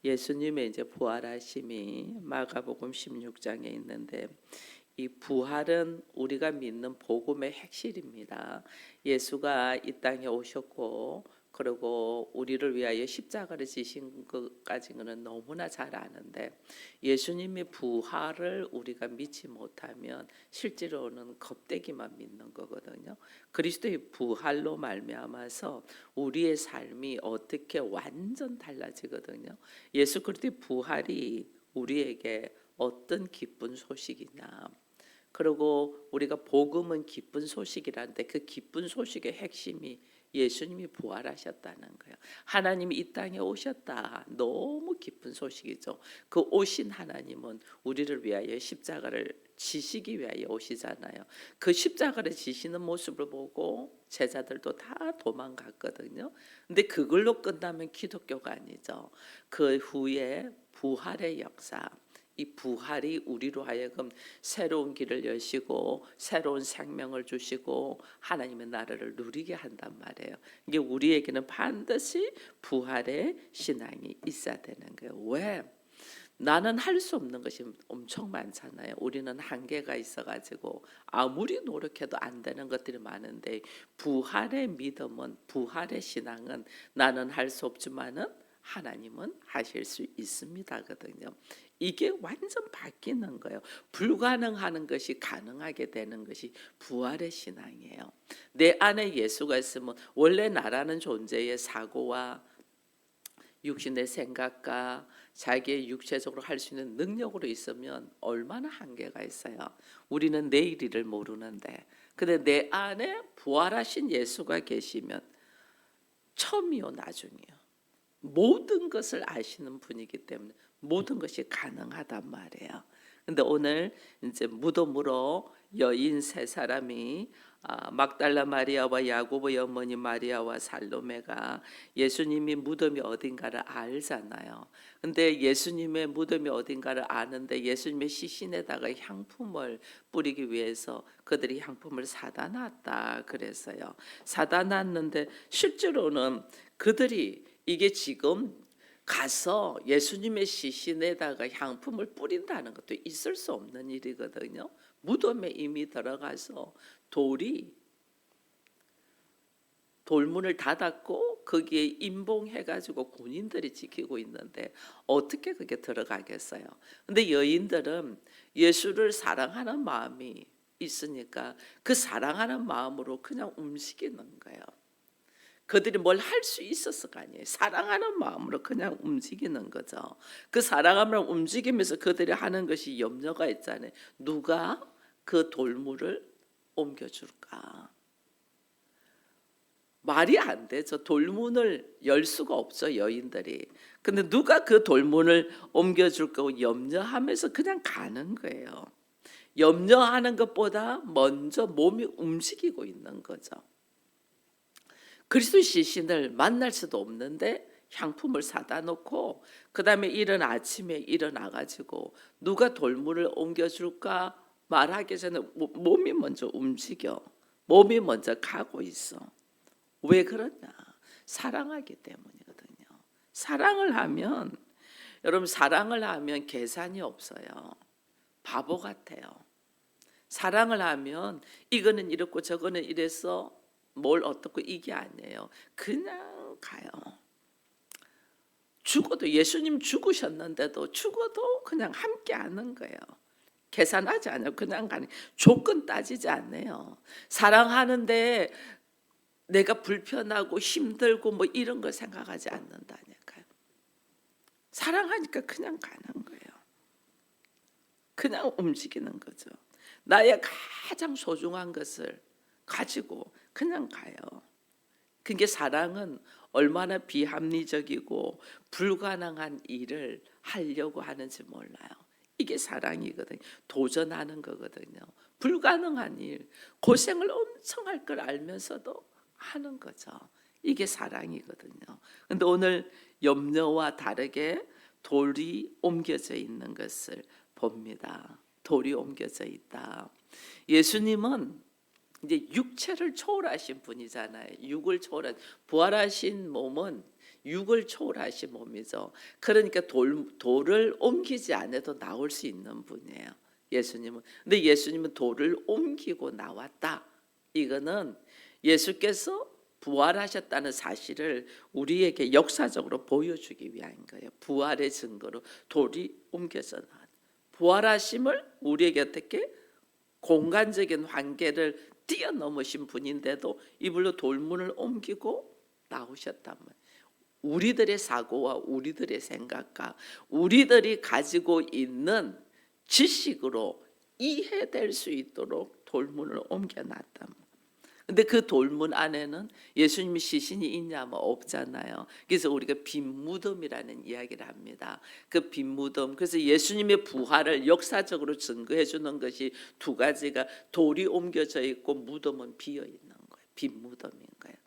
예수님의 이제 부활하심이 마가복음 16장에 있는데, 이 부활은 우리가 믿는 복음의 핵심입니다. 예수가 이 땅에 오셨고, 그리고 우리를 위하여 십자가를 지신 것까지는 너무나 잘 아는데, 예수님의 부활을 우리가 믿지 못하면 실제로는 겁대기만 믿는 거거든요. 그리스도의 부활로 말미암아서 우리의 삶이 어떻게 완전 달라지거든요. 예수 그리스도의 부활이 우리에게 어떤 기쁜 소식이냐, 그리고 우리가 복음은 기쁜 소식이라는데, 그 기쁜 소식의 핵심이 예수님이 부활하셨다는 거예요. 하나님이 이 땅에 오셨다. 너무 기쁜 소식이죠. 그 오신 하나님은 우리를 위하여 십자가를 지시기 위하여 오시잖아요. 그 십자가를 지시는 모습을 보고 제자들도 다 도망갔거든요. 근데 그걸로 끝나면 기독교가 아니죠. 그 후에 부활의 역사, 이 부활이 우리로 하여금 새로운 길을 여시고 새로운 생명을 주시고 하나님의 나라를 누리게 한단 말이에요. 이게 우리에게는 반드시 부활의 신앙이 있어야 되는 거예요. 왜? 나는 할 수 없는 것이 엄청 많잖아요. 우리는 한계가 있어가지고 아무리 노력해도 안 되는 것들이 많은데, 부활의 믿음은, 부활의 신앙은 나는 할 수 없지만은 하나님은 하실 수 있습니다거든요. 이게 완전 바뀌는 거예요. 불가능한 것이 가능하게 되는 것이 부활의 신앙이에요. 내 안에 예수가 있으면 원래 나라는 존재의 사고와 육신의 생각과 자기의 육체적으로 할 수 있는 능력으로 있으면 얼마나 한계가 있어요. 우리는 내일 일을 모르는데, 근데 내 안에 부활하신 예수가 계시면 처음이요 나중이요 모든 것을 아시는 분이기 때문에 모든 것이 가능하단 말이에요. 근데 오늘 이제 무덤으로 여인 세 사람이, 막달라 마리아와 야고보의 어머니 마리아와 살로메가 예수님이 무덤이 어딘가를 알잖아요. 근데 예수님의 무덤이 어딘가를 아는데 예수님의 시신에다가 향품을 뿌리기 위해서 그들이 향품을 사다 놨다 그랬어요. 사다 놨는데 실제로는 그들이 이게 지금 가서 예수님의 시신에다가 향품을 뿌린다는 것도 있을 수 없는 일이거든요. 무덤에 이미 들어가서 돌문을 닫았고 거기에 임봉해가지고 군인들이 지키고 있는데 어떻게 그게 들어가겠어요? 근데 여인들은 예수를 사랑하는 마음이 있으니까 그 사랑하는 마음으로 그냥 움직이는 거예요. 그들이 뭘 할 수 있었을 거 아니에요. 사랑하는 마음으로 그냥 움직이는 거죠. 그 사랑하는 움직이면서 그들이 하는 것이 염려가 있잖아요. 누가 그 돌물을 옮겨줄까? 말이 안 되죠. 돌문을 열 수가 없죠, 여인들이. 근데 누가 그 돌문을 옮겨줄 거고 염려하면서 그냥 가는 거예요. 염려하는 것보다 먼저 몸이 움직이고 있는 거죠. 그리스도 시신을 만날 수도 없는데 향품을 사다 놓고 그 다음에 이른 아침에 일어나가지고 누가 돌물을 옮겨줄까 말하기 전에 몸이 먼저 움직여. 몸이 먼저 가고 있어. 왜 그러냐? 사랑하기 때문이거든요. 사랑을 하면, 여러분, 사랑을 하면 계산이 없어요. 바보 같아요. 사랑을 하면 이거는 이렇고 저거는 이래서 뭘 어떻고 이게 아니에요. 그냥 가요. 죽어도, 예수님 죽으셨는데도 죽어도 그냥 함께 하는 거예요. 계산하지 않아요. 그냥 가는, 조건 따지지 않네요. 사랑하는데 내가 불편하고 힘들고 뭐 이런 걸 생각하지 않는다니까요. 사랑하니까 그냥 가는 거예요. 그냥 움직이는 거죠. 나의 가장 소중한 것을 가지고 그냥 가요. 그게 사랑은 얼마나 비합리적이고 불가능한 일을 하려고 하는지 몰라요. 이게 사랑이거든요. 도전하는 거거든요. 불가능한 일, 고생을 엄청 할 걸 알면서도 하는 거죠. 이게 사랑이거든요. 근데 오늘 염려와 다르게 돌이 옮겨져 있는 것을 봅니다. 돌이 옮겨져 있다. 예수님은 이제 육체를 초월하신 분이잖아요. 육을 초월한, 부활하신 몸은 육을 초월하신 몸이죠. 그러니까 돌을 옮기지 않아도 나올 수 있는 분이에요. 예수님은. 근데 예수님은 돌을 옮기고 나왔다. 이거는 예수께서 부활하셨다는 사실을 우리에게 역사적으로 보여주기 위한 거예요. 부활의 증거로 돌이 옮겨서 나왔다. 부활하심을 우리에게 어떻게 공간적인 한계를 뛰어넘으신 분인데도 이불로 돌문을 옮기고 나오셨단 말이에요. 우리들의 사고와 우리들의 생각과 우리들이 가지고 있는 지식으로 이해될 수 있도록 돌문을 옮겨놨단 말이에요. 근데 그 돌문 안에는 예수님이 시신이 있냐면 없잖아요. 그래서 우리가 빈 무덤이라는 이야기를 합니다. 그 빈 무덤. 그래서 예수님의 부활을 역사적으로 증거해 주는 것이 두 가지가 돌이 옮겨져 있고 무덤은 비어 있는 거예요. 빈 무덤인 거예요.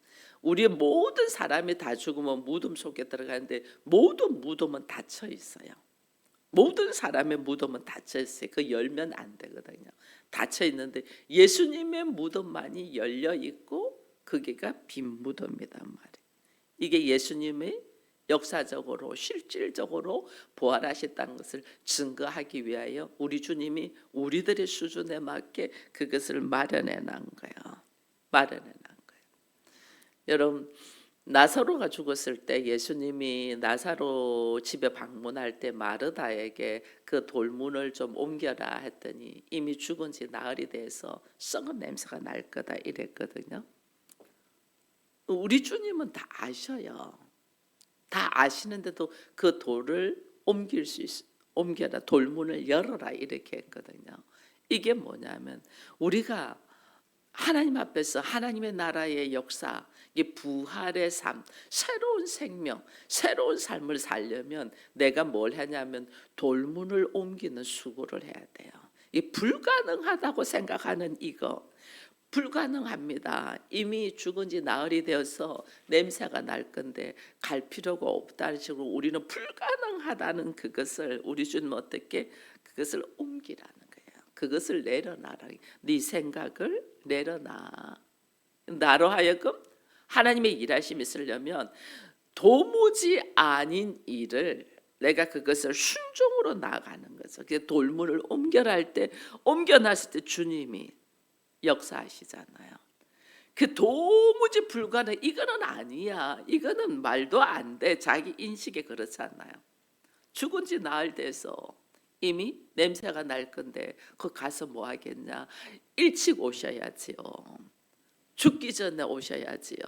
우리의 모든 사람이 다 죽으면 무덤 속에 들어가는데 모든 무덤은 닫혀 있어요. 모든 사람의 무덤은 닫혀 있어요. 그 열면 안 되거든요. 닫혀 있는데 예수님의 무덤만이 열려 있고 그게가 빈 무덤이란 말이에요. 이게 예수님의 역사적으로 실질적으로 부활하셨다는 것을 증거하기 위하여 우리 주님이 우리들의 수준에 맞게 그것을 마련해 놓은 거예요. 마련해 놓은 거예요. 여러분, 나사로가 죽었을 때 예수님이 나사로 집에 방문할 때 마르다에게 그 돌문을 좀 옮겨라 했더니 이미 죽은 지 나흘이 돼서 썩은 냄새가 날 거다 이랬거든요. 우리 주님은 다 아셔요. 다 아시는데도 그 돌을 옮길 수 있어. 옮겨라, 돌문을 열어라 이렇게 했거든요. 이게 뭐냐면 우리가 하나님 앞에서 하나님의 나라의 역사, 이 부활의 삶, 새로운 생명, 새로운 삶을 살려면 내가 뭘 하냐면 돌문을 옮기는 수고를 해야 돼요. 이 불가능하다고 생각하는 이거 불가능합니다. 이미 죽은 지 나흘이 되어서 냄새가 날 건데 갈 필요가 없다는 식으로 우리는 불가능하다는 그것을 우리 주님 어떻게 그것을 옮기라는 거예요. 그것을 내려놔라. 네 생각을 내려놔. 나로 하여금 하나님의 일하심이 있으려면 도무지 아닌 일을 내가 그것을 순종으로 나아가는 거죠. 그 돌문을 옮겨라 할 때 옮겨놨을 때 주님이 역사하시잖아요. 그 도무지 불가능. 이거는 아니야. 이거는 말도 안 돼. 자기 인식에 그렇잖아요. 죽은 지 나흘 돼서 이미 냄새가 날 건데 그 가서 뭐 하겠냐. 일찍 오셔야지요. 죽기 전에 오셔야지요.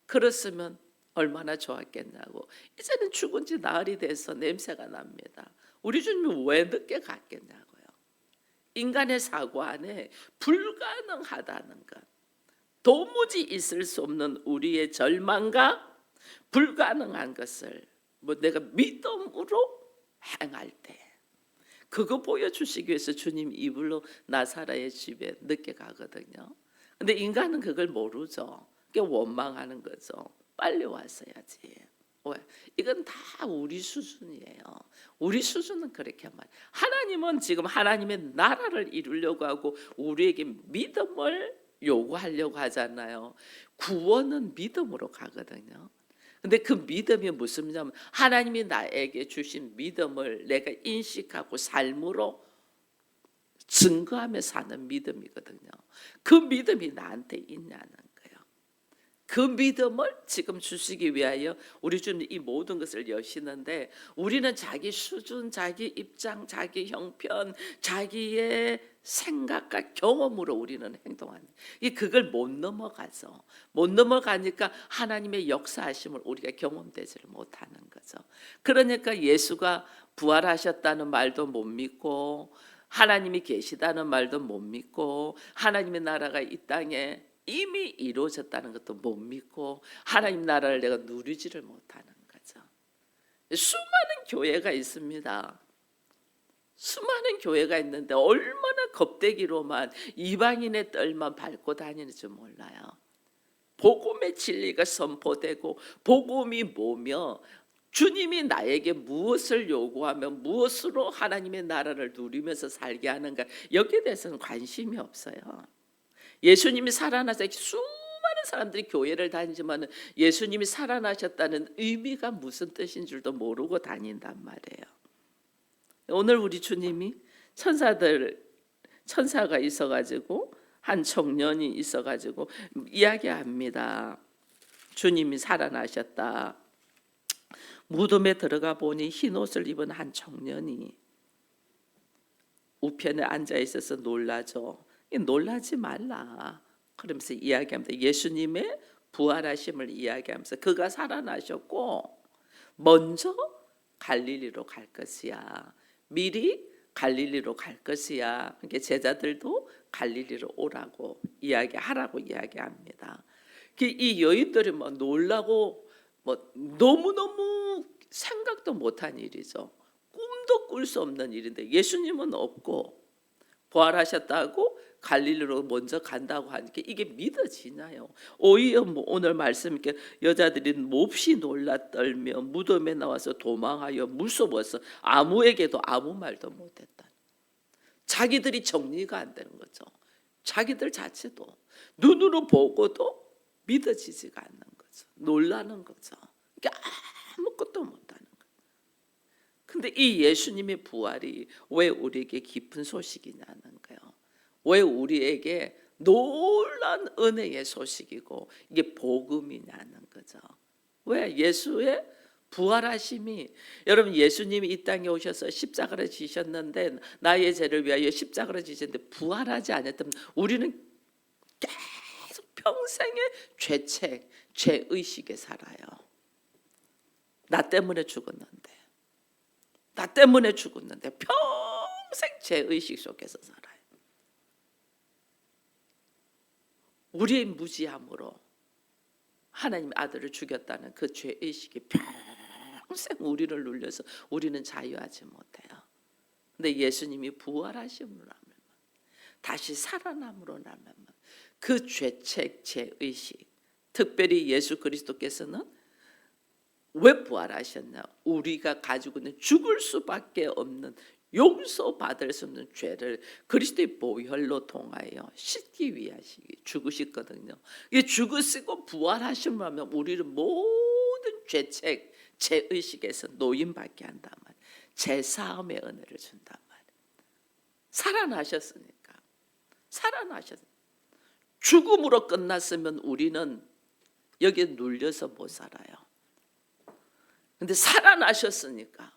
그랬으면 얼마나 좋았겠냐고. 이제는 죽은 지 나흘이 돼서 냄새가 납니다. 우리 주님이 왜 늦게 갔겠냐고요. 인간의 사고 안에 불가능하다는 것, 도무지 있을 수 없는 우리의 절망과 불가능한 것을 뭐 내가 믿음으로 행할 때 그거 보여주시기 위해서 주님 이불로 나사로의 집에 늦게 가거든요. 근데 인간은 그걸 모르죠. 그게 원망하는 거죠. 빨리 왔어야지. 왜? 이건 다 우리 수준이에요. 우리 수준은 그렇게 말. 하나님은 지금 하나님의 나라를 이루려고 하고 우리에게 믿음을 요구하려고 하잖아요. 구원은 믿음으로 가거든요. 근데 그 믿음이 무슨 믿음이냐면 하나님이 나에게 주신 믿음을 내가 인식하고 삶으로 증거하며 사는 믿음이거든요. 그 믿음이 나한테 있냐는 거예요. 그 믿음을 지금 주시기 위하여 우리 주님 이 모든 것을 여시는데 우리는 자기 수준, 자기 입장, 자기 형편, 자기의 생각과 경험으로 우리는 행동하는 그걸 못 넘어가죠. 못 넘어가니까 하나님의 역사하심을 우리가 경험되지를 못하는 거죠. 그러니까 예수가 부활하셨다는 말도 못 믿고 하나님이 계시다는 말도 못 믿고 하나님의 나라가 이 땅에 이미 이루어졌다는 것도 못 믿고 하나님 나라를 내가 누리지를 못하는 거죠. 수많은 교회가 있습니다. 수많은 교회가 있는데 얼마나 겁대기로만 이방인의 뜰만 밟고 다니는지 몰라요. 복음의 진리가 선포되고 복음이 뭐며 주님이 나에게 무엇을 요구하면 무엇으로 하나님의 나라를 누리면서 살게 하는가 여기에 대해서는 관심이 없어요. 예수님이 살아나서 수많은 사람들이 교회를 다니지만 예수님이 살아나셨다는 의미가 무슨 뜻인 줄도 모르고 다닌단 말이에요. 오늘 우리 주님이 천사가 있어가지고 한 청년이 있어가지고 이야기합니다. 주님이 살아나셨다. 무덤에 들어가 보니 흰 옷을 입은 한 청년이 우편에 앉아 있어서 놀라죠. 놀라지 말라. 그러면서 이야기합니다. 예수님의 부활하심을 이야기하면서 그가 살아나셨고 먼저 갈릴리로 갈 것이야. 미리 갈릴리로 갈 것이야. 그러니까 제자들도 갈릴리로 오라고 이야기하라고 이야기합니다. 이 여인들이 막 놀라고 너무너무 생각도 못한 일이죠. 꿈도 꿀 수 없는 일인데 예수님은 없고 부활하셨다고 갈릴리로 먼저 간다고 하니까 이게 믿어지나요? 오히려 오늘 말씀 이렇게 여자들이 몹시 놀라 떨며 무덤에 나와서 도망하여 무서워서 아무에게도 아무 말도 못했다. 자기들이 정리가 안 되는 거죠. 자기들 자체도 눈으로 보고도 믿어지지가 않는 거죠. 놀라는 거죠. 그러니까 아무것도 못하는 거예요. 근데 이 예수님의 부활이 왜 우리에게 깊은 소식이냐는 거예요. 왜 우리에게 놀란 은혜의 소식이고 이게 복음이냐는 거죠. 왜 예수의 부활하심이, 여러분 예수님이 이 땅에 오셔서 십자가를 지셨는데 나의 죄를 위하여 십자가를 지셨는데 부활하지 않았다면 우리는 계속 평생의 죄책, 죄의식에 살아요. 나 때문에 죽었는데 평생 죄의식 속에서 살아요. 우리의 무지함으로 하나님 아들을 죽였다는 그 죄의식이 평생 우리를 눌려서 우리는 자유하지 못해요. 근데 예수님이 부활하심으로 하면 다시 살아남으로 하면 그 죄책, 죄의식, 특별히 예수 그리스도께서는 왜 부활하셨나? 우리가 가지고 있는 죽을 수밖에 없는 용서받을 수 없는 죄를 그리스도의 보혈로 통하여 씻기 위하시기 죽으셨거든요. 이 죽으시고 부활하심을 하면 우리를 모든 죄책, 죄의식에서 노임받게 한단 말이에요. 죄사함의 은혜를 준단 말이에요. 살아나셨으니까. 죽음으로 끝났으면 우리는 여기에 눌려서 못 살아요. 근데 살아나셨으니까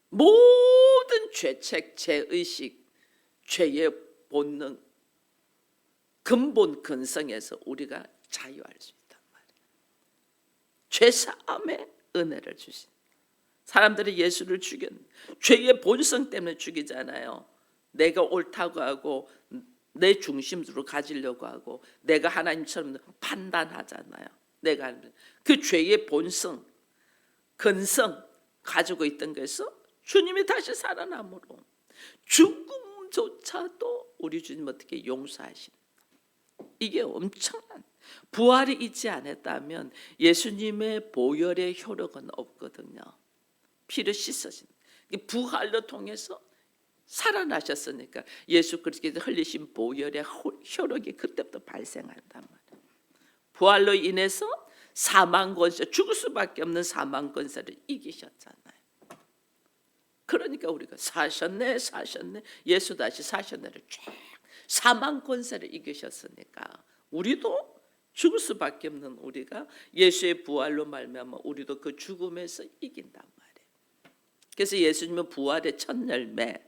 모든 죄책, 죄의식, 죄의 본능, 근본 근성에서 우리가 자유할 수 있단 말이에요. 죄사함의 은혜를 주신. 사람들이 예수를 죽였는데 죄의 본성 때문에 죽이잖아요. 내가 옳다고 하고 내 중심으로 가지려고 하고 내가 하나님처럼 판단하잖아요. 내가 그 죄의 본성, 근성 가지고 있던 것에서 주님이 다시 살아남으로 죽음조차도 우리 주님 어떻게 용서하신. 이게 엄청난 부활이 있지 않았다면 예수님의 보혈의 효력은 없거든요. 피를 씻어진 부활로 통해서 살아나셨으니까 예수 그리스도께서 흘리신 보혈의 효력이 그때부터 발생한단 말이에요. 부활로 인해서 사망 권세, 죽을 수밖에 없는 사망 권세를 이기셨잖아요. 그러니까 우리가 사셨네 예수 다시 사셨네를 쫙 사망 권세를 이기셨으니까 우리도 죽을 수밖에 없는 우리가 예수의 부활로 말미암아 우리도 그 죽음에서 이긴단 말이에요. 그래서 예수님은 부활의 첫 열매,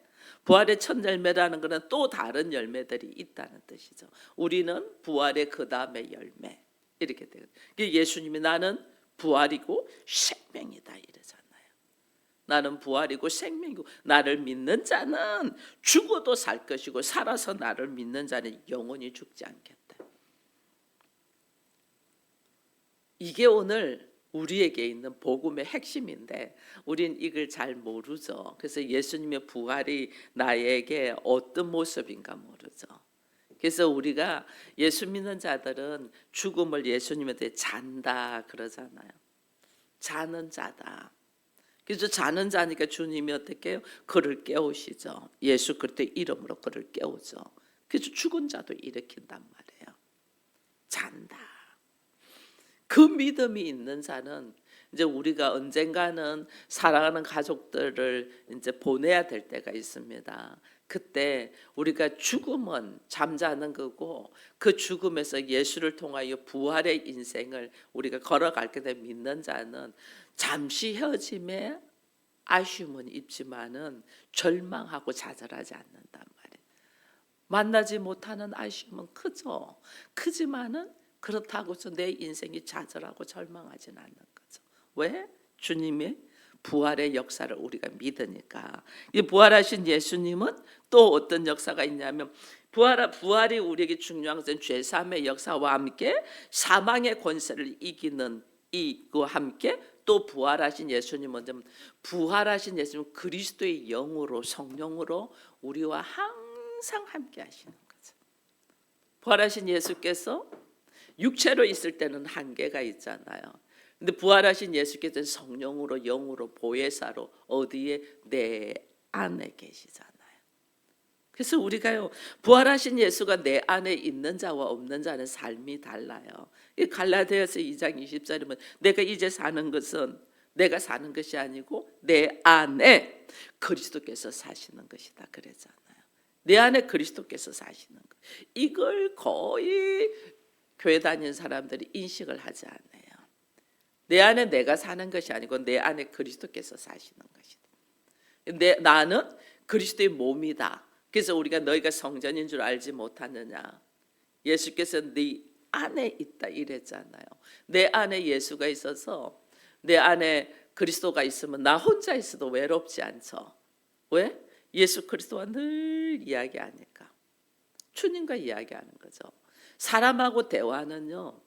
부활의 첫 열매라는 것은 또 다른 열매들이 있다는 뜻이죠. 우리는 부활의 그 다음의 열매 이렇게 돼요. 예수님이 나는 부활이고 생명이다 이러잖아요. 나는 부활이고 생명이고 나를 믿는 자는 죽어도 살 것이고 살아서 나를 믿는 자는 영원히 죽지 않겠다. 이게 오늘 우리에게 있는 복음의 핵심인데 우린 이걸 잘 모르죠. 그래서 예수님의 부활이 나에게 어떤 모습인가 모르죠. 그래서 우리가 예수 믿는 자들은 죽음을 예수님한테 잔다 그러잖아요. 자는 자다. 그래서 자는 자니까 주님이 어떻게 해요? 그를 깨우시죠. 예수 그리스도의 이름으로 그를 깨우죠. 그래서 죽은 자도 일으킨단 말이에요. 잔다. 그 믿음이 있는 자는 이제 우리가 언젠가는 사랑하는 가족들을 이제 보내야 될 때가 있습니다. 그때 우리가 죽음은 잠자는 거고 그 죽음에서 예수를 통하여 부활의 인생을 우리가 걸어갈게 되 믿는 자는 잠시 헤어짐에 아쉬움은 있지만은 절망하고 좌절하지 않는단 말이에요. 만나지 못하는 아쉬움은 크죠. 크지만은 그렇다고 해서 내 인생이 좌절하고 절망하지는 않는 거죠. 왜? 주님의 부활의 역사를 우리가 믿으니까. 이 부활하신 예수님은 또 어떤 역사가 있냐면 부활이 우리에게 중요한 것은 죄사함의 역사와 함께 사망의 권세를 이기는 이와 함께 또 부활하신 예수님은 부활하신 예수님 그리스도의 영으로 성령으로 우리와 항상 함께 하시는 거죠. 부활하신 예수께서 육체로 있을 때는 한계가 있잖아요. 근데 부활하신 예수께서는 성령으로 영으로 보혜사로 어디에 내 안에 계시잖아요. 그래서 우리가요 부활하신 예수가 내 안에 있는 자와 없는 자는 삶이 달라요. 이 갈라디아서 2장 20절이면 내가 이제 사는 것은 내가 사는 것이 아니고 내 안에 그리스도께서 사시는 것이다 그랬잖아요. 내 안에 그리스도께서 사시는 것. 이걸 거의 교회 다니는 사람들이 인식을 하지 않아요. 내 안에 내가 사는 것이 아니고 내 안에 그리스도께서 사시는 것이다. 나는 그리스도의 몸이다. 그래서 우리가 너희가 성전인 줄 알지 못하느냐. 예수께서 네 안에 있다 이랬잖아요. 내 안에 예수가 있어서 내 안에 그리스도가 있으면 나 혼자 있어도 외롭지 않죠. 왜? 예수 그리스도와 늘 이야기하니까. 주님과 이야기하는 거죠. 사람하고 대화는요.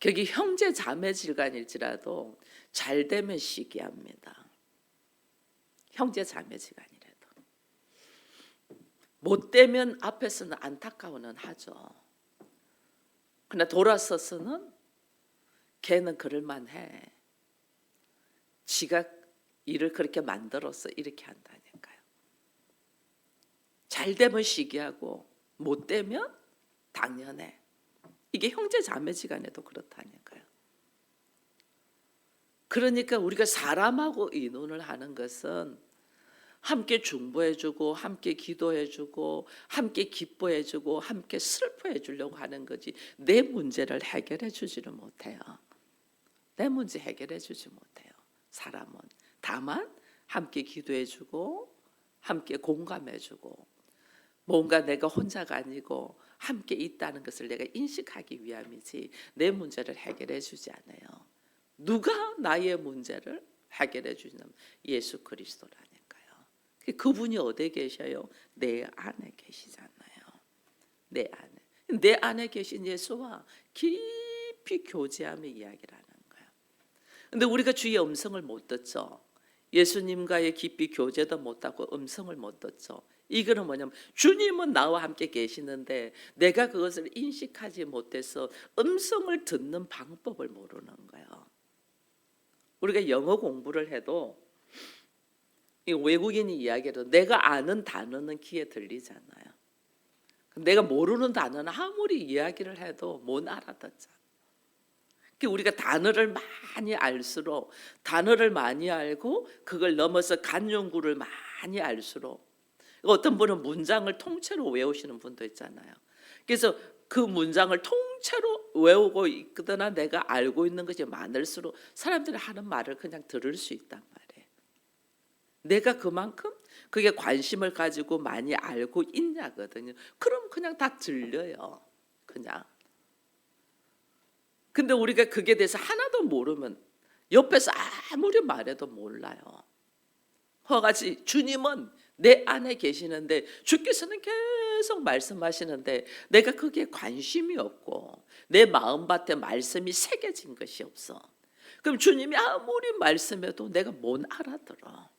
거기 형제 자매 질간일지라도 잘 되면 시기합니다. 형제 자매 질간이라도 못 되면 앞에서는 안타까워는 하죠. 그러나 돌아서서는 걔는 그럴만해. 지가 일을 그렇게 만들어서 이렇게 한다니까요. 잘 되면 시기하고 못 되면 당연해. 이게 형제 자매지간에도 그렇다니까요. 그러니까 우리가 사람하고 의논을 하는 것은 함께 중보해주고 함께 기도해주고 함께 기뻐해주고 함께 슬퍼해주려고 하는 거지 내 문제를 해결해주지를 못해요. 내 문제 해결해주지 못해요. 사람은 다만 함께 기도해주고 함께 공감해주고 뭔가 내가 혼자가 아니고 함께 있다는 것을 내가 인식하기 위함이지 내 문제를 해결해 주지 않아요. 누가 나의 문제를 해결해 주냐면 예수 그리스도라니까요. 그분이 어디에 계셔요? 내 안에 계시잖아요. 내 안에 계신 예수와 깊이 교제하며 이야기를 하는 거예요. 근데 우리가 주의 음성을 못 듣죠. 예수님과의 깊이 교제도 못하고 음성을 못 듣죠. 이거는 뭐냐면 주님은 나와 함께 계시는데 내가 그것을 인식하지 못해서 음성을 듣는 방법을 모르는 거예요. 우리가 영어 공부를 해도 이 외국인이 이야기해도 내가 아는 단어는 귀에 들리잖아요. 내가 모르는 단어는 아무리 이야기를 해도 못 알아듣잖아요. 우리가 단어를 많이 알수록 단어를 많이 알고 그걸 넘어서 간용구를 많이 알수록 어떤 분은 문장을 통째로 외우시는 분도 있잖아요. 그래서 그 문장을 통째로 외우고 있거나 내가 알고 있는 것이 많을수록 사람들이 하는 말을 그냥 들을 수 있단 말이에요. 내가 그만큼 그게 관심을 가지고 많이 알고 있냐거든요. 그럼 그냥 다 들려요. 그냥. 근데 우리가 그게 대해서 하나도 모르면 옆에서 아무리 말해도 몰라요. 허같이 주님은 내 안에 계시는데 주께서는 계속 말씀하시는데 내가 그게 관심이 없고 내 마음밭에 말씀이 새겨진 것이 없어. 그럼 주님이 아무리 말씀해도 내가 못 알아들어.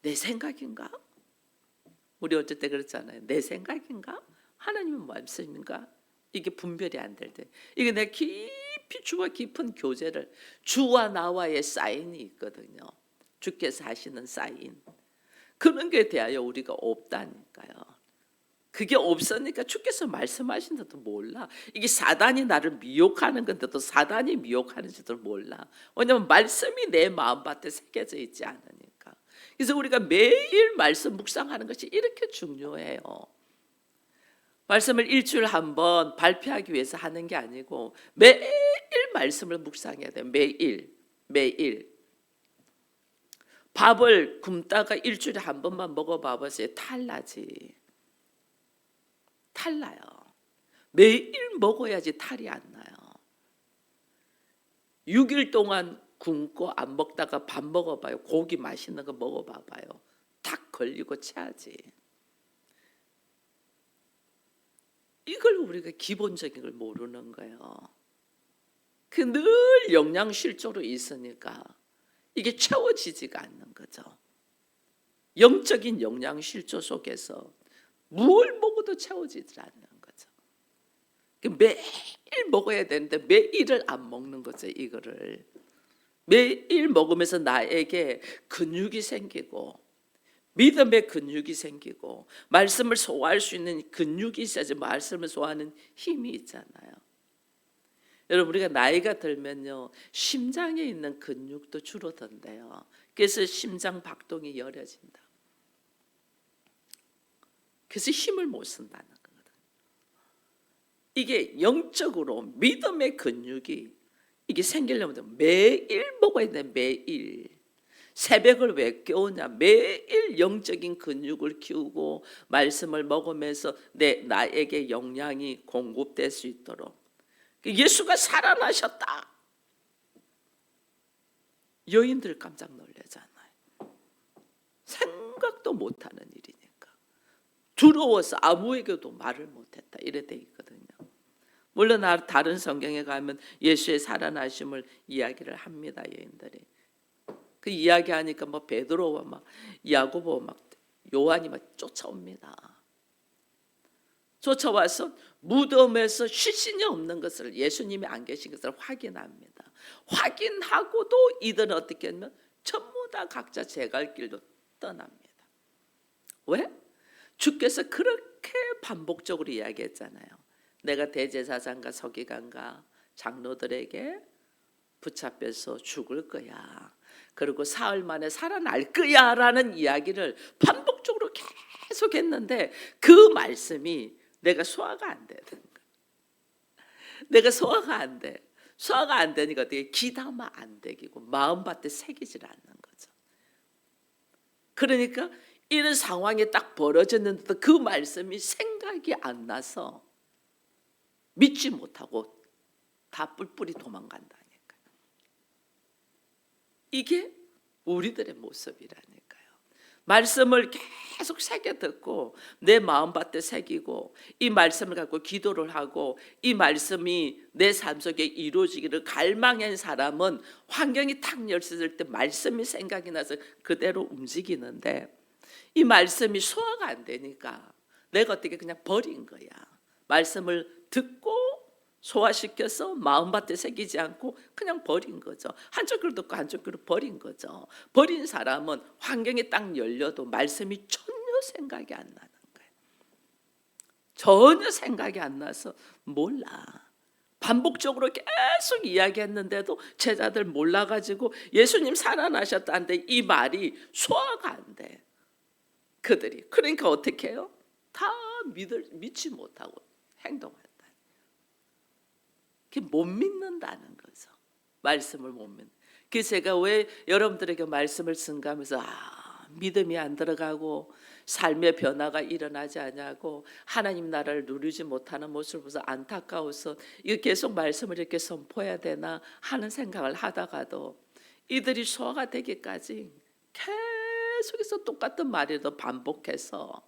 내 생각인가? 우리 어쩔 때 그랬잖아요. 내 생각인가? 하나님의 말씀인가? 이게 분별이 안 될 때, 이게 내 깊이 주와 깊은 교제를 주와 나와의 사인이 있거든요. 주께서 하시는 사인. 그런 게 대하여 우리가 없다니까요. 그게 없으니까 주께서 말씀하신데도 몰라. 이게 사단이 나를 미혹하는 건데도 사단이 미혹하는지도 몰라. 왜냐하면 말씀이 내 마음밭에 새겨져 있지 않으니까. 그래서 우리가 매일 말씀 묵상하는 것이 이렇게 중요해요. 말씀을 일주일에 한 번 발표하기 위해서 하는 게 아니고 매일 말씀을 묵상해야 돼요. 매일. 밥을 굶다가 일주일에 한 번만 먹어봐보세요. 탈나요. 매일 먹어야지 탈이 안 나요. 6일 동안 굶고 안 먹다가 밥 먹어봐요. 고기 맛있는 거 먹어봐봐요. 탁 걸리고 체하지. 이걸 우리가 기본적인 걸 모르는 거예요. 그 늘 영양실조로 있으니까 이게 채워지지가 않는 거죠. 영적인 영양실조 속에서 뭘 먹어도 채워지지 않는 거죠. 매일 먹어야 되는데 매일을 안 먹는 거죠. 이거를 매일 먹으면서 나에게 근육이 생기고 믿음의 근육이 생기고 말씀을 소화할 수 있는 근육이 있어야지 말씀을 소화하는 힘이 있잖아요. 여러분 우리가 나이가 들면요 심장에 있는 근육도 줄어든대요. 그래서 심장 박동이 열어진다. 그래서 힘을 못 쓴다는 거거든요. 이게 영적으로 믿음의 근육이 이게 생기려면 매일 먹어야 돼. 매일. 새벽을 왜 깨우냐? 매일 영적인 근육을 키우고 말씀을 먹으면서 나에게 영양이 공급될 수 있도록. 예수가 살아나셨다. 여인들 깜짝 놀라잖아요. 생각도 못하는 일이니까. 두려워서 아무에게도 말을 못했다. 이래 돼 있거든요. 물론 다른 성경에 가면 예수의 살아나심을 이야기를 합니다. 여인들이. 그 이야기하니까 뭐 베드로와 막 야고보 막 요한이 막 쫓아옵니다. 쫓아와서 무덤에서 시신이 없는 것을 예수님이 안 계신 것을 확인합니다. 확인하고도 이들은 어떻게 하면 전부 다 각자 제 갈 길로 떠납니다. 왜? 주께서 그렇게 반복적으로 이야기했잖아요. 내가 대제사장과 서기관과 장로들에게 붙잡혀서 죽을 거야. 그리고 사흘 만에 살아날 거야 라는 이야기를 반복적으로 계속 했는데 그 말씀이 내가 소화가 안 되는 거야. 내가 소화가 안 돼. 소화가 안 되니까 어떻게 기담아 안 되기고 마음밭에 새기질 않는 거죠. 그러니까 이런 상황이 딱 벌어졌는데도 그 말씀이 생각이 안 나서 믿지 못하고 다 뿔뿔이 도망간다니까요. 이게 우리들의 모습이라니까요. 말씀을 계속 새겨 듣고 내 마음밭에 새기고 이 말씀을 갖고 기도를 하고 이 말씀이 내 삶 속에 이루어지기를 갈망한 사람은 환경이 탁 열렸을 때 말씀이 생각이 나서 그대로 움직이는데 이 말씀이 소화가 안 되니까 내가 어떻게 그냥 버린 거야. 말씀을 듣고 소화시켜서 마음밭에 새기지 않고 그냥 버린 거죠. 한쪽 귀로 듣고 한쪽 귀로 버린 거죠. 버린 사람은 환경이 딱 열려도 말씀이 전혀 생각이 안 나는 거예요. 전혀 생각이 안 나서 몰라. 반복적으로 계속 이야기했는데도 제자들 몰라가지고 예수님 살아나셨다는데 이 말이 소화가 안 돼. 그들이. 그러니까 어떻게 해요? 다 믿지 못하고 행동한다. 못 믿는다는 거죠. 말씀을 못 믿는. 그래서 제가 왜 여러분들에게 말씀을 증가하면서 믿음이 안 들어가고 삶의 변화가 일어나지 않냐고 하나님 나라를 누리지 못하는 모습을 보면서 안타까워서 이거 계속 말씀을 이렇게 선포해야 되나 하는 생각을 하다가도 이들이 소화가 되기까지 계속해서 똑같은 말이라도 반복해서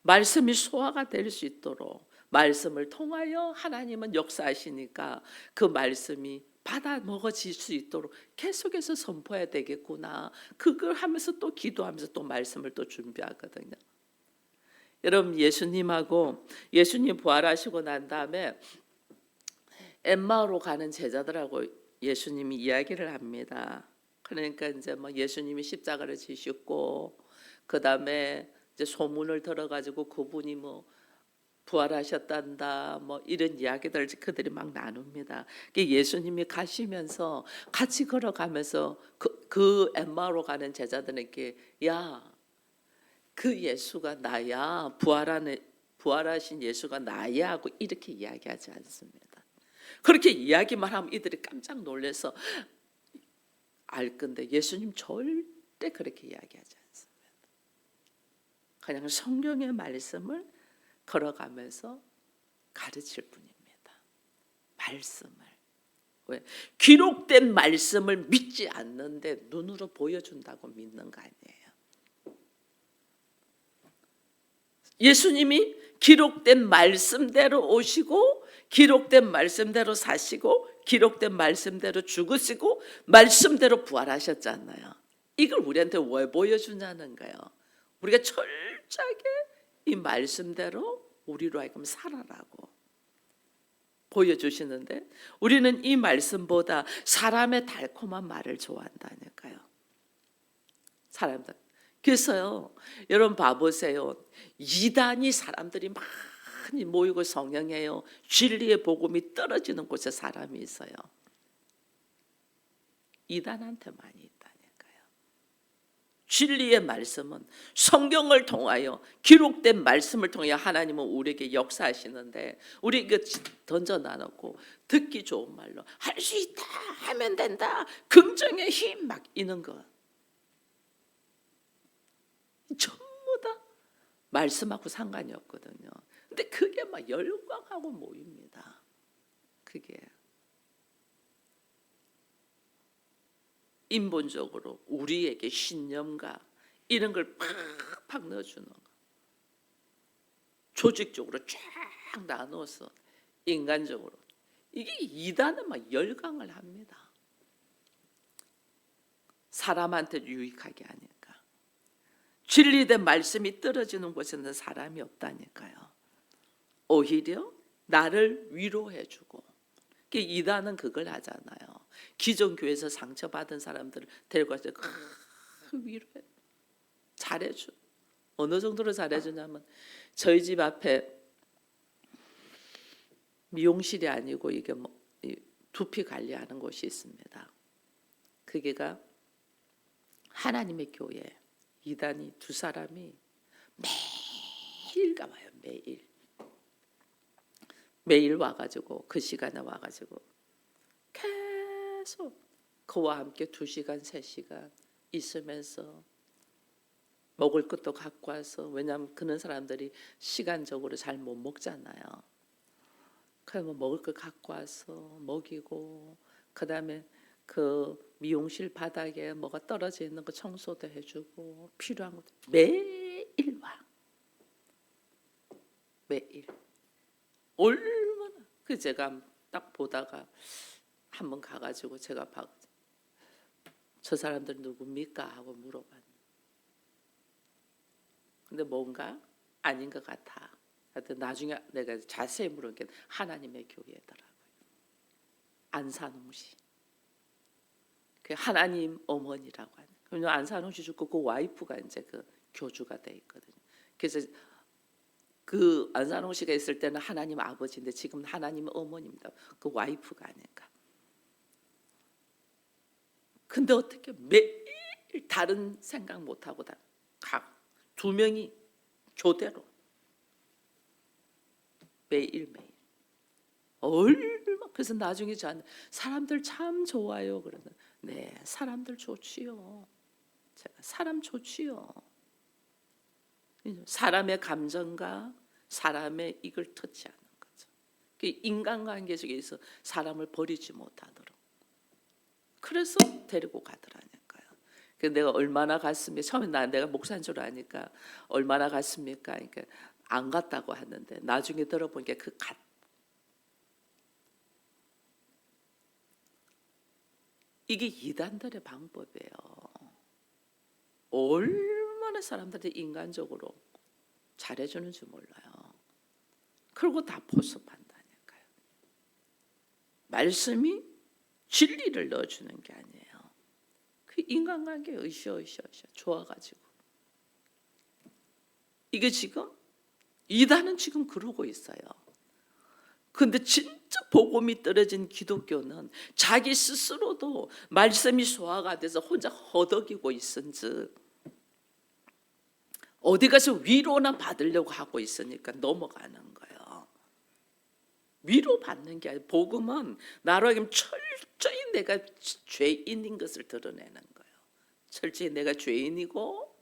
말씀이 소화가 될 수 있도록 말씀을 통하여 하나님은 역사하시니까 그 말씀이 받아 먹어질 수 있도록 계속해서 선포해야 되겠구나. 그걸 하면서 또 기도하면서 또 말씀을 또 준비하거든요. 여러분 예수님하고 예수님 부활하시고 난 다음에 엠마오로 가는 제자들하고 예수님이 이야기를 합니다. 그러니까 이제 뭐 예수님이 십자가를 지셨고 그 다음에 이제 소문을 들어가지고 그분이 뭐 부활하셨단다 뭐 이런 이야기들 그들이 막 나눕니다. 예수님이 가시면서 같이 걸어가면서 그 엠마오로 가는 제자들에게 야, 그 예수가 나야, 부활하신 예수가 나야 하고 이렇게 이야기하지 않습니다. 그렇게 이야기만 하면 이들이 깜짝 놀라서 알 건데 예수님 절대 그렇게 이야기하지 않습니다. 그냥 성경의 말씀을 걸어가면서 가르칠 뿐입니다. 말씀을. 왜? 기록된 말씀을 믿지 않는데 눈으로 보여준다고 믿는 거 아니에요. 예수님이 기록된 말씀대로 오시고 기록된 말씀대로 사시고 기록된 말씀대로 죽으시고 말씀대로 부활하셨잖아요. 이걸 우리한테 왜 보여주냐는 거예요. 우리가 철저하게 이 말씀대로 우리로 하여금 살아라고 보여주시는데 우리는 이 말씀보다 사람의 달콤한 말을 좋아한다니까요. 사람들. 그래서요, 여러분 봐보세요. 이단이 사람들이 많이 모이고 성령해요. 진리의 복음이 떨어지는 곳에 사람이 있어요. 이단한테 많이 있다니까요. 진리의 말씀은 성경을 통하여 기록된 말씀을 통하여 하나님은 우리에게 역사하시는데 우리 이거 던져 놔놓고 듣기 좋은 말로 할 수 있다 하면 된다 긍정의 힘 막 이런 거 전부 다 말씀하고 상관이 없거든요. 근데 그게 막 열광하고 모입니다. 그게 인본적으로 우리에게 신념과 이런 걸 팍팍 넣어주는 거. 조직적으로 쫙 나눠서 인간적으로 이게 이단은 막 열광을 합니다. 사람한테 유익하게 하니까. 진리된 말씀이 떨어지는 곳에는 사람이 없다니까요. 오히려 나를 위로해주고 이단은 그걸 하잖아요. 기존 교회에서 상처받은 사람들을 데리고 와서 위로해 잘해줘. 어느 정도로 잘해주냐면 저희 집 앞에 미용실이 아니고 이게 뭐 두피 관리하는 곳이 있습니다. 그게가 하나님의 교회. 이단이 두 사람이 매일 가봐요. 매일 와가지고 그 시간에 와가지고 계속 그와 함께 2시간 3시간 있으면서 먹을 것도 갖고 와서 왜냐하면 그런 사람들이 시간적으로 잘 못 먹잖아요. 그러면 먹을 거 갖고 와서 먹이고 그다음에 그 미용실 바닥에 뭐가 떨어져 있는 거 청소도 해주고 필요한 거 매일 와. 매일. 얼마나 그 제가 딱 보다가 한번 가가지고 제가 저 사람들 누굽니까 하고 물어봤는데 근데 뭔가 아닌 것 같아. 하여튼 나중에 내가 자세히 물은 게 하나님의 교회더라고요. 안산홍씨. 그 하나님 어머니라고 하는. 그럼 안산홍씨 죽고 그 와이프가 이제 그 교주가 돼 있거든요. 그래서 그 안산홍씨가 있을 때는 하나님 아버지인데 지금 하나님 어머니입니다. 그 와이프가 아닐까. 근데 어떻게 매일 다른 생각 못 하고 각 2명이 교대로 매일 얼마 그래서 나중에 저한테 사람들 참 좋아요 그러는 네 사람들 좋지요. 제가 사람 좋지요. 사람의 감정과 사람의 이걸 터치하는 거죠. 인간관계 속에서 사람을 버리지 못하도록. 그래서 데리고 가더라니까요. 내가 얼마나 갔으면 처음에 내가 목사인 줄 아니까 얼마나 갔습니까? 그러니까 안 갔다고 하는데 나중에 들어보니까 이게 이단들의 방법이에요. 얼마나 사람들이 인간적으로 잘해주는지 몰라요. 그리고 다 포섭한다니까요. 말씀이 진리를 넣어주는 게 아니에요. 그 인간관계 으쌰 좋아가지고 이게 지금 이단은 지금 그러고 있어요. 근데 진짜 복음이 떨어진 기독교는 자기 스스로도 말씀이 소화가 돼서 혼자 허덕이고 있은즉 어디 가서 위로나 받으려고 하고 있으니까 넘어가는 거예요. 위로받는 게 아니라 복음은 나로 하여금 철저히 내가 죄인인 것을 드러내는 거예요. 철저히 내가 죄인이고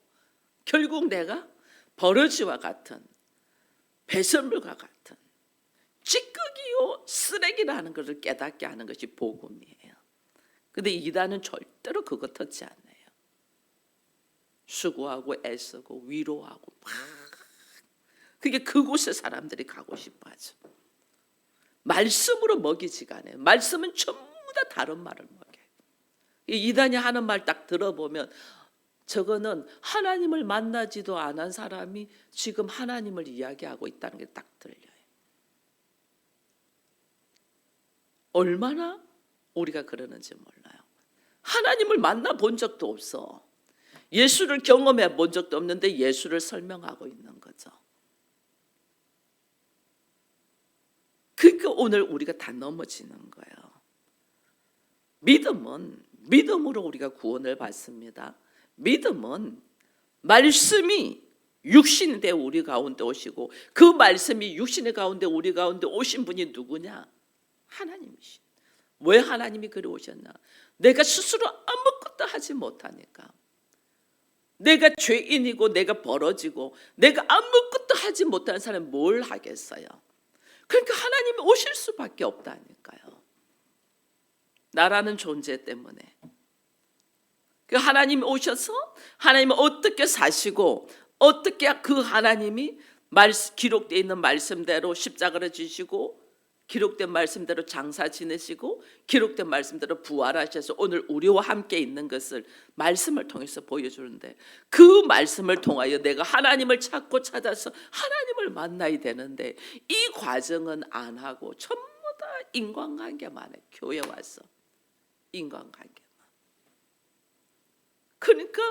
결국 내가 버러지와 같은 배설물과 같은 찌꺼기요 쓰레기라는 것을 깨닫게 하는 것이 복음이에요. 근데 이단은 절대로 그거 듣지 않아요. 수고하고 애쓰고 위로하고 막 그게 그곳에 사람들이 가고 싶어하죠. 말씀으로 먹이지가 않아요. 말씀은 전부 다 다른 말을 먹여요. 이단이 하는 말 딱 들어보면 저거는 하나님을 만나지도 않은 사람이 지금 하나님을 이야기하고 있다는 게 딱 들려요. 얼마나 우리가 그러는지 몰라요. 하나님을 만나본 적도 없어. 예수를 경험해 본 적도 없는데 예수를 설명하고 있는 거죠. 그러니까 오늘 우리가 다 넘어지는 거예요. 믿음은 믿음으로 우리가 구원을 받습니다. 믿음은 말씀이 육신이 돼 우리 가운데 오시고 그 말씀이 육신의 가운데 우리 가운데 오신 분이 누구냐? 하나님이시. 왜 하나님이 그리 오셨나? 내가 스스로 아무것도 하지 못하니까. 내가 죄인이고 내가 벌어지고 내가 아무것도 하지 못하는 사람은 뭘 하겠어요? 그러니까 하나님이 오실 수밖에 없다니까요. 나라는 존재 때문에. 그 하나님이 오셔서 하나님은 어떻게 사시고 어떻게 그 하나님이 기록되어 있는 말씀대로 십자가를 지시고 기록된 말씀대로 장사 지내시고 기록된 말씀대로 부활하셔서 오늘 우리와 함께 있는 것을 말씀을 통해서 보여주는데 그 말씀을 통하여 내가 하나님을 찾고 찾아서 하나님을 만나야 되는데 이 과정은 안 하고 전부 다 인간관계만 해. 교회 와서 인간관계만. 그러니까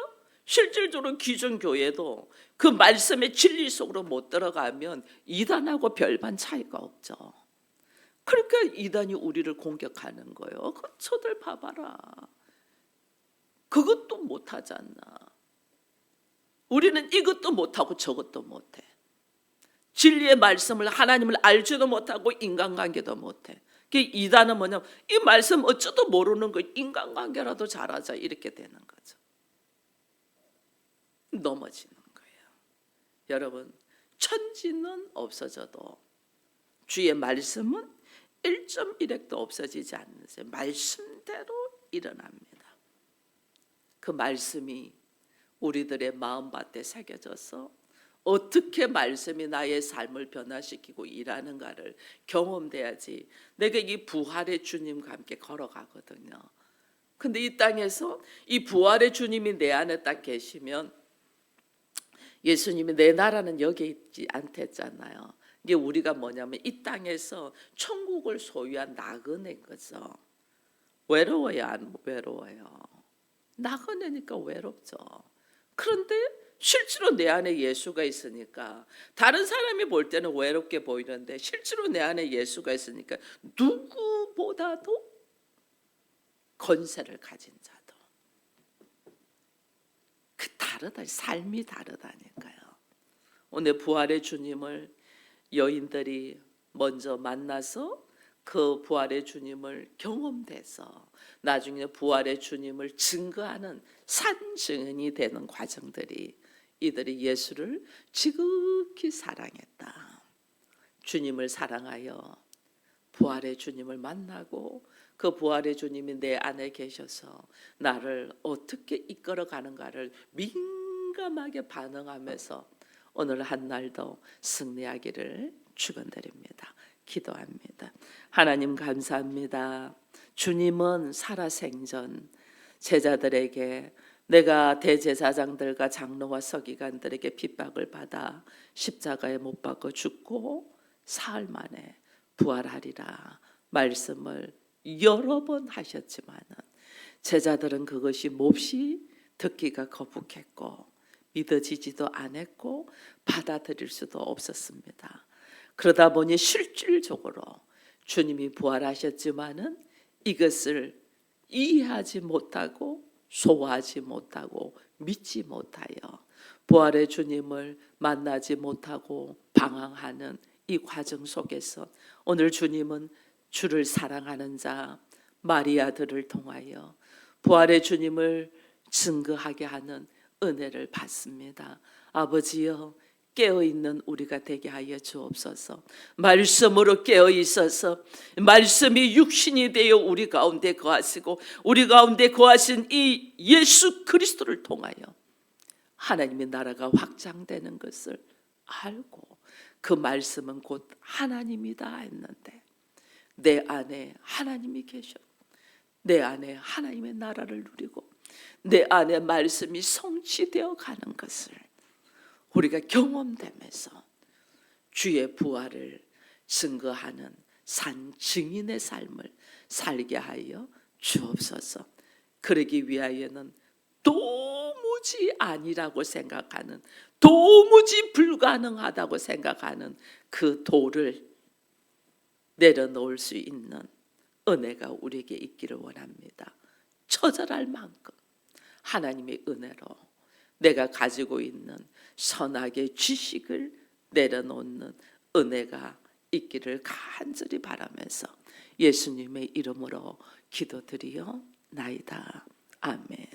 실질적으로 기존교회도 그 말씀의 진리 속으로 못 들어가면 이단하고 별반 차이가 없죠. 그러니까 이단이 우리를 공격하는 거예요. 저들 봐봐라. 그것도 못하지 않나. 우리는 이것도 못하고 저것도 못해. 진리의 말씀을 하나님을 알지도 못하고 인간관계도 못해. 이단은 뭐냐면 이 말씀 어쩌도 모르는 거 인간관계라도 잘하자 이렇게 되는 거죠. 넘어지는 거예요. 여러분 천지는 없어져도 주의 말씀은 1.1핵도 없어지지 않으세요. 말씀대로 일어납니다. 그 말씀이 우리들의 마음밭에 새겨져서 어떻게 말씀이 나의 삶을 변화시키고 일하는가를 경험돼야지 내가 이 부활의 주님과 함께 걸어가거든요. 근데 이 땅에서 이 부활의 주님이 내 안에 딱 계시면 예수님이 내 나라는 여기 있지 않댔잖아요. 이게 우리가 뭐냐면 이 땅에서 천국을 소유한 나그네인 거죠. 외로워요, 안 외로워요? 나그네니까 외롭죠. 그런데 실제로 내 안에 예수가 있으니까 다른 사람이 볼 때는 외롭게 보이는데 실제로 내 안에 예수가 있으니까 누구보다도 권세를 가진 자도 그 다르다. 삶이 다르다니까요. 오늘 부활의 주님을 여인들이 먼저 만나서 그 부활의 주님을 경험돼서 나중에 부활의 주님을 증거하는 산증인이 되는 과정들이 이들이 예수를 지극히 사랑했다. 주님을 사랑하여 부활의 주님을 만나고 그 부활의 주님이 내 안에 계셔서 나를 어떻게 이끌어 가는가를 민감하게 반응하면서 오늘 한 날도 승리하기를 축원드립니다. 기도합니다. 하나님 감사합니다. 주님은 살아생전 제자들에게 내가 대제사장들과 장로와 서기관들에게 핍박을 받아 십자가에 못 박아 죽고 사흘 만에 부활하리라 말씀을 여러 번 하셨지만은 제자들은 그것이 몹시 듣기가 거북했고 믿어지지도 않았고 받아들일 수도 없었습니다. 그러다 보니 실질적으로 주님이 부활하셨지만은 이것을 이해하지 못하고 소화하지 못하고 믿지 못하여 부활의 주님을 만나지 못하고 방황하는 이 과정 속에서 오늘 주님은 주를 사랑하는 자 마리아들을 통하여 부활의 주님을 증거하게 하는 은혜를 받습니다. 아버지여, 깨어있는 우리가 되게 하여 주옵소서. 말씀으로 깨어있어서 말씀이 육신이 되어 우리 가운데 거하시고 우리 가운데 거하신 이 예수 그리스도를 통하여 하나님의 나라가 확장되는 것을 알고 그 말씀은 곧 하나님이다 했는데 내 안에 하나님이 계셔, 내 안에 하나님의 나라를 누리고 내 안에 말씀이 성취되어 가는 것을 우리가 경험되면서 주의 부활을 증거하는 산 증인의 삶을 살게 하여 주옵소서. 그러기 위하여는 도무지 아니라고 생각하는, 도무지 불가능하다고 생각하는 그 도를 내려놓을 수 있는 은혜가 우리에게 있기를 원합니다. 처절할 만큼 하나님의 은혜로 내가 가지고 있는 선악의 지식을 내려놓는 은혜가 있기를 간절히 바라면서 예수님의 이름으로 기도드리옵나이다. 아멘.